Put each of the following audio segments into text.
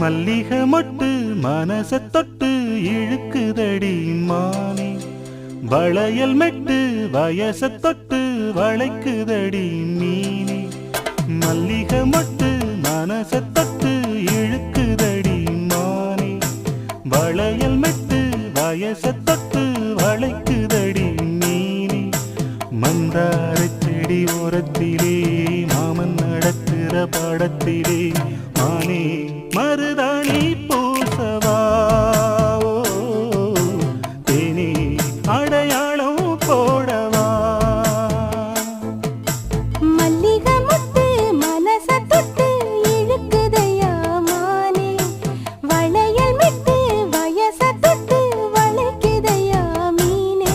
மல்லிகை மொட்டு மனச தொட்டு இழுக்குதடி மானே, வளையல் மெட்டு வயச தொட்டு வளைக்குதடி மீனே. மல்லிகை மொட்டு மனச தொட்டு இழுக்குதடி மானே, வளையல் மெட்டு வயச தொட்டு வளைக்குதடி மீனே. மந்தார செடி ஓரத்திலே மாமன் நடத்துற படத்திலே மானே மருதாணி பூசவா, தேனி அடையாளம் போடவா. மல்லிகை மொட்டு மனச தொட்டு இழுக்குதையா மானே, வளையல் மெட்டு வயச தொட்டு வளைக்குதையா மீனே.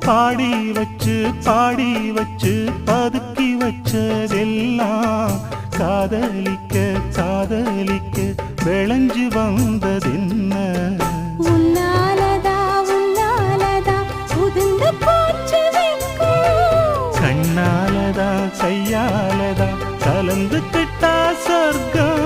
பாடி வச்சு பாடி வச்சு பதுக்கி வச்சதெல்லாம் காதலிக்க காதலிக்க விளைஞ்சு வந்ததென்ன. உன்னாலதா உன்னாலதா உதிர்ந்து போச்சு வெட்கம், கண்ணாலதா கையாலதா கலந்து கிட்டா சொர்க்கம்.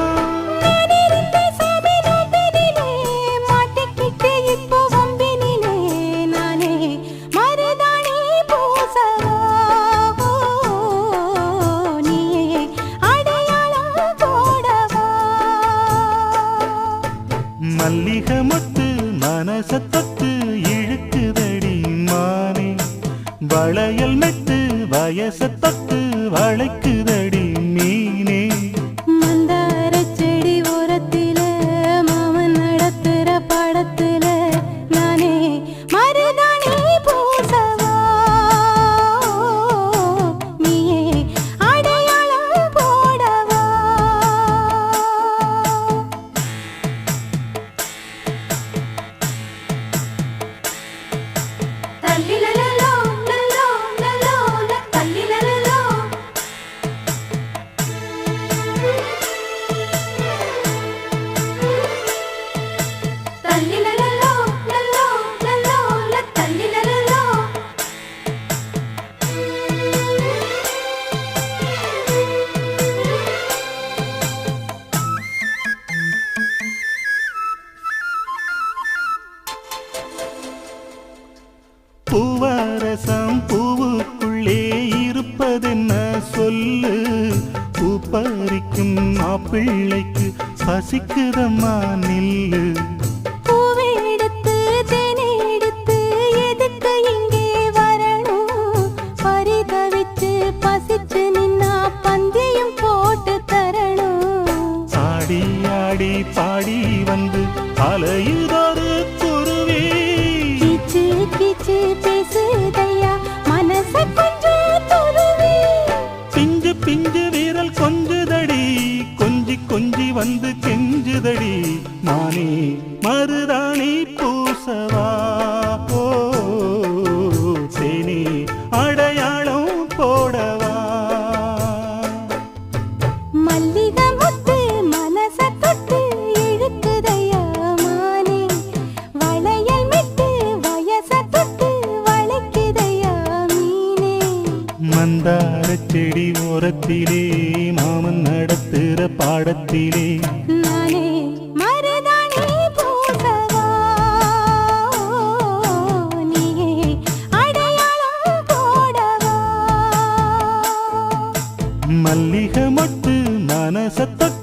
மல்லிகை மொட்டு மனச தொட்டு இழுக்குதடி மானே, வளையல் மெட்டு வயச தொட்டு வளைக்குதடி மீனே. மந்தார செடி ஓரத்தில மாமன் நடத்துற படத்துல நானே மருதாணி பூசவா, நீயே அடையாளம் போடவா. தல்லிலலலோ லலோ லலோ தல்லிலலலோ, தல்லிலலலோ லலோ லலோ தல்லிலலலோ. பூவரசம் பூவுக்குள்ளே இருப்பதென்ன சொல்லு, பூ பறிக்கும் மாப்பிள்ளைக்கு பசிக்குதம்மா நில்லு. பூவெடுத்து தேனெடுத்து எதுக்கு இங்கே வரணும், பரிதவிச்சு பசிச்சு நின்னா பந்தியும் போட்டு தரணும். ஆடி ஆடி பாடி வந்து அலையுதொரு குருவி, கீச்சு கீச்சு பேசுதையா மனச கொஞ்சம் துருவி. பிஞ்சு பிஞ்சு வீரல் கொஞ்சுதடி கொஞ்சி கொஞ்சி வந்து கெஞ்சுதடி மானே மருதாணி பூசவா, ஓ தேனி அடையாளம் போடவா. மல்லிகை மொட்டு மனச தொட்டு இழுக்குதையா மானே, வளையல் மெட்டு வயச தொட்டு வளைக்குதையா மீனே. மந்தார செடி ஓரத்திலே மாமன் நடத்துற பாடத்திலே நானே மருதாணி பூசவா, நீயே அடையாளம் போடவா. மல்லிகை மொட்டு முத்து மனச தொட்டு